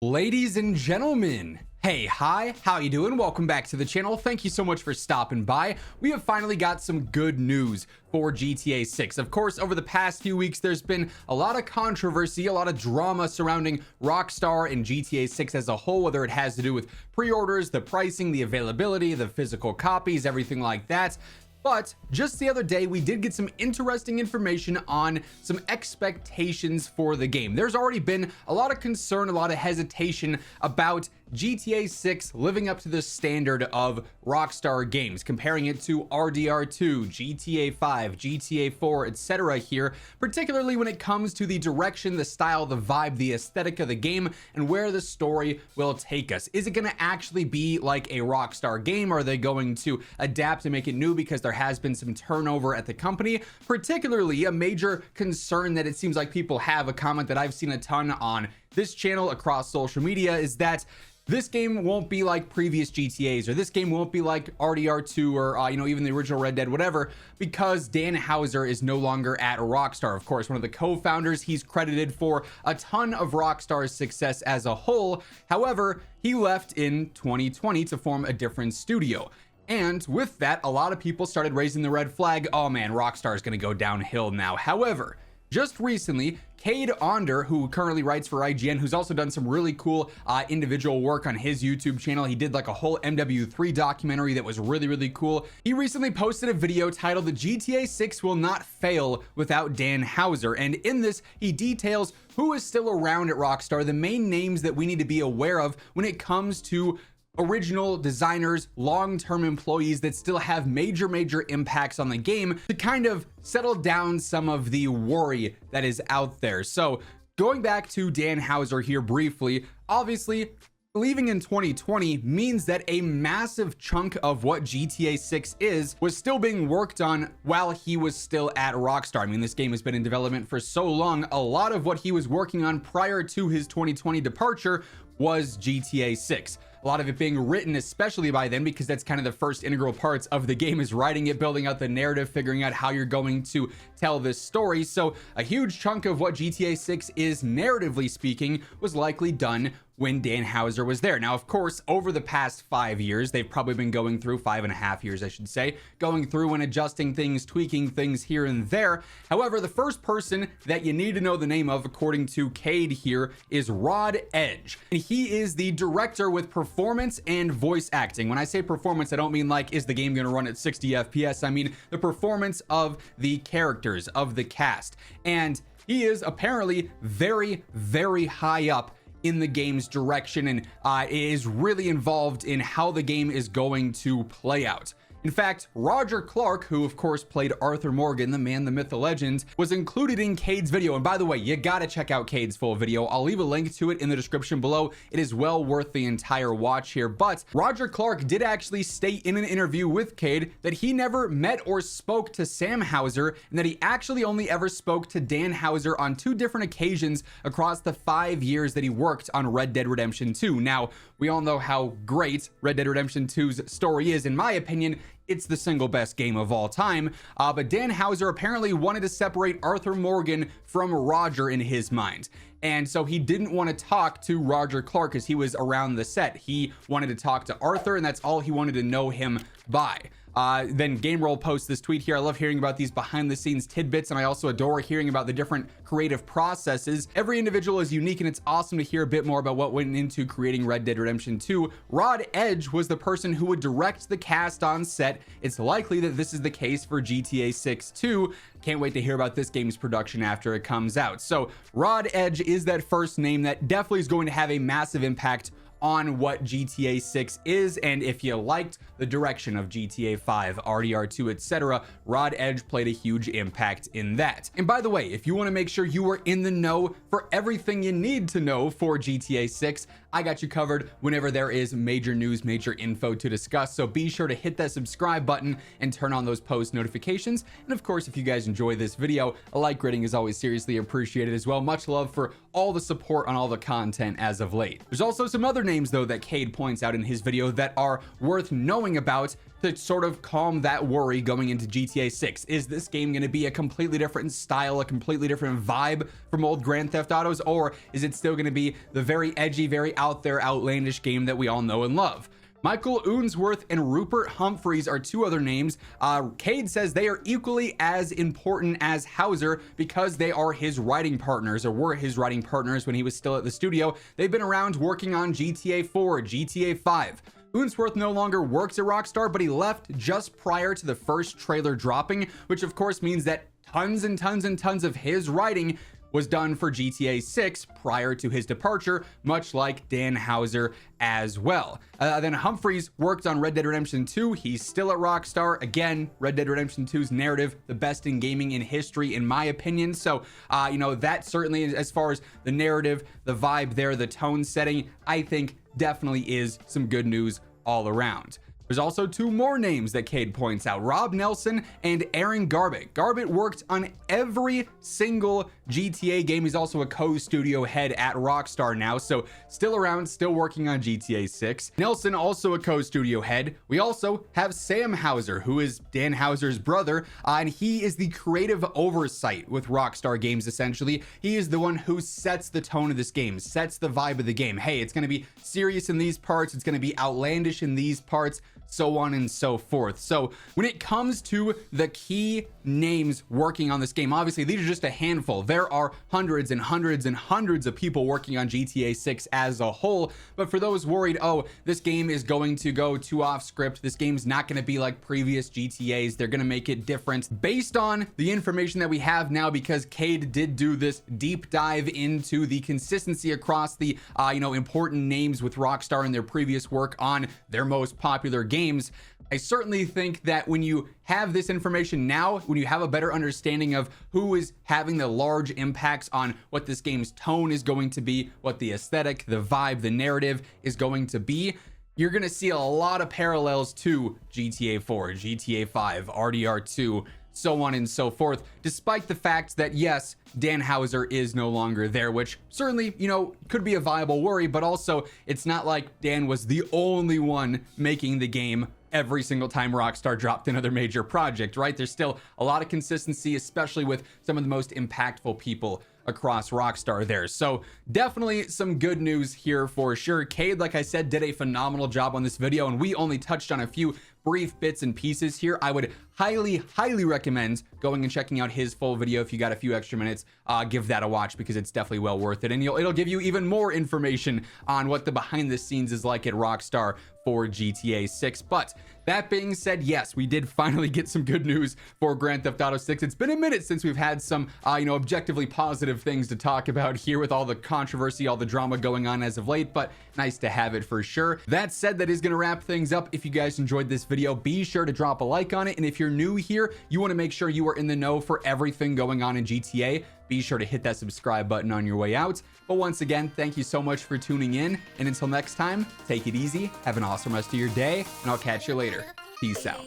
Ladies and gentlemen, hey, hi, how you doing? Welcome back to the channel. Thank you so much for stopping by. We have finally got some good news for GTA 6. Of course, over the past few weeks, there's been a lot of controversy, a lot of drama surrounding Rockstar and GTA 6 as a whole, whether it has to do with pre-orders, the pricing, the availability, the physical copies, everything like that. But just the other day, we did get some interesting information on some expectations for the game. There's already been a lot of concern, a lot of hesitation about GTA 6 living up to the standard of Rockstar games, comparing it to RDR2, GTA 5, GTA 4, etc. here, particularly when it comes to the direction, the style, the vibe, the aesthetic of the game, and where the story will take us. Is it going to actually be like a Rockstar game? Are they going to adapt and make it new because there has been some turnover at the company? Particularly a major concern that it seems like people have, a comment that I've seen a ton on this channel across social media, is that this game won't be like previous GTAs, or this game won't be like RDR2 or even the original Red Dead, whatever, because Dan Houser is no longer at Rockstar. Of course, one of the co-founders, he's credited for a ton of Rockstar's success as a whole. However, he left in 2020 to form a different studio. And with that, a lot of people started raising the red flag. Oh man, Rockstar is going to go downhill now. However, just recently, Cade Onder, who currently writes for IGN, who's also done some really cool individual work on his YouTube channel. He did like a whole MW3 documentary that was really cool. He recently posted a video titled "The GTA 6 Will Not Fail Without Dan Houser." And in this, he details who is still around at Rockstar, the main names that we need to be aware of when it comes to original designers, long-term employees that still have major impacts on the game, to kind of settle down some of the worry that is out there. So going back to Dan Houser here briefly, obviously leaving in 2020 means that a massive chunk of what GTA 6 is was still being worked on while he was still at Rockstar. I mean, this game has been in development for so long. A lot of what he was working on prior to his 2020 departure was GTA 6. A lot of it being written, especially by then, because that's kind of the first integral parts of the game, is writing it, building out the narrative, figuring out how you're going to tell this story. So a huge chunk of what GTA 6 is, narratively speaking, was likely done when Dan Houser was there. Now, of course, over the past 5 years, they've probably been going through 5.5 years, I should say, going through and adjusting things, tweaking things here and there. However, the first person that you need to know the name of, according to Cade here, is Rod Edge. And he is the director with performance and voice acting. When I say performance, I don't mean like, is the game going to run at 60 FPS? I mean the performance of the characters, of the cast. And he is apparently very high up in the game's direction, and is really involved in how the game is going to play out. In fact, Roger Clark, who of course played Arthur Morgan, the man, the myth, the legend, was included in Cade's video. And by the way, you gotta check out Cade's full video. I'll leave a link to it in the description below. It is well worth the entire watch here. But Roger Clark did actually state in an interview with Cade that he never met or spoke to Sam Houser, and that he actually only ever spoke to Dan Houser on 2 different occasions across the 5 years that he worked on Red Dead Redemption 2. Now, we all know how great Red Dead Redemption 2's story is. In my opinion, it's the single best game of all time, but Dan Houser apparently wanted to separate Arthur Morgan from Roger in his mind. And so he didn't want to talk to Roger Clark as he was around the set. He wanted to talk to Arthur, and that's all he wanted to know him by. Then GameRoll posts this tweet here. I love hearing about these behind the scenes tidbits, and I also adore hearing about the different creative processes. Every individual is unique, and it's awesome to hear a bit more about what went into creating Red Dead Redemption 2. Rod Edge was the person who would direct the cast on set. It's likely that this is the case for GTA 6 too. Can't wait to hear about this game's production after it comes out. So Rod Edge is that first name that definitely is going to have a massive impact on what GTA 6 is. And if you liked the direction of GTA 5, RDR2, etc., Rod Edge played a huge impact in that. And by the way, if you want to make sure you are in the know for everything you need to know for GTA 6, I got you covered whenever there is major news, major info to discuss. So be sure to hit that subscribe button and turn on those post notifications. And of course, if you guys enjoy this video, a like rating is always seriously appreciated as well. Much love for all the support on all the content as of late. There's also some other names though that Cade points out in his video that are worth knowing about to sort of calm that worry going into GTA 6. Is this game going to be a completely different style, a completely different vibe from old Grand Theft Autos, or is it still going to be the very edgy, very out there, outlandish game that we all know and love? Michael Unsworth and Rupert Humphreys are two other names. Cade says they are equally as important as Hauser because they are his writing partners, or were his writing partners when he was still at the studio. They've been around working on GTA 4, GTA 5. Unsworth no longer works at Rockstar, but he left just prior to the first trailer dropping, which of course means that tons and tons and tons of his writing was done for GTA 6 prior to his departure, much like Dan Hauser as well. Then Humphreys worked on Red Dead Redemption 2. He's still at Rockstar. Again, Red Dead Redemption 2's narrative, the best in gaming in history, in my opinion. So, that certainly, as far as the narrative, the vibe there, the tone setting, I think definitely is some good news all around. There's also two more names that Cade points out, Rob Nelson and Aaron Garbett. Garbett worked on every single GTA game. He's also a co-studio head at Rockstar now, so still around, still working on GTA 6. Nelson, also a co-studio head. We also have Sam Hauser, who is Dan Hauser's brother, and he is the creative oversight with Rockstar Games, essentially. He is the one who sets the tone of this game, sets the vibe of the game. Hey, it's going to be serious in these parts, it's going to be outlandish in these parts, so on and so forth. So when it comes to the key names working on this game, obviously these are just a handful. There are hundreds and hundreds and hundreds of people working on GTA 6 as a whole. But for those worried, oh, this game is going to go too off script, this game's not going to be like previous GTAs, they're going to make it different. Based on the information that we have now, because Cade did do this deep dive into the consistency across the important names with Rockstar and their previous work on their most popular games, I certainly think that when you have this information now, when you have a better understanding of who is having the large impacts on what this game's tone is going to be, what the aesthetic, the vibe, the narrative is going to be, you're going to see a lot of parallels to GTA 4, GTA 5, RDR2, so on and so forth, despite the fact that, yes, Dan Hauser is no longer there, which certainly, could be a viable worry, but also it's not like Dan was the only one making the game every single time Rockstar dropped another major project, right? There's still a lot of consistency, especially with some of the most impactful people across Rockstar there. So definitely some good news here for sure. Cade, like I said, did a phenomenal job on this video, and we only touched on a few brief bits and pieces here. I would highly recommend going and checking out his full video. If you got a few extra minutes, give that a watch, because it's definitely well worth it, and it'll give you even more information on what the behind the scenes is like at Rockstar for GTA 6. But that being said, yes, we did finally get some good news for Grand Theft Auto 6. It's been a minute since we've had some objectively positive things to talk about here, with all the controversy, all the drama going on as of late, but nice to have it for sure. That said, that is going to wrap things up. If you guys enjoyed this video, be sure to drop a like on it, and if you're new here, you want to make sure you are in the know for everything going on in GTA, be sure to hit that subscribe button on your way out. But once again, thank you so much for tuning in, and until next time, take it easy, have an awesome rest of your day, and I'll catch you later. Peace out.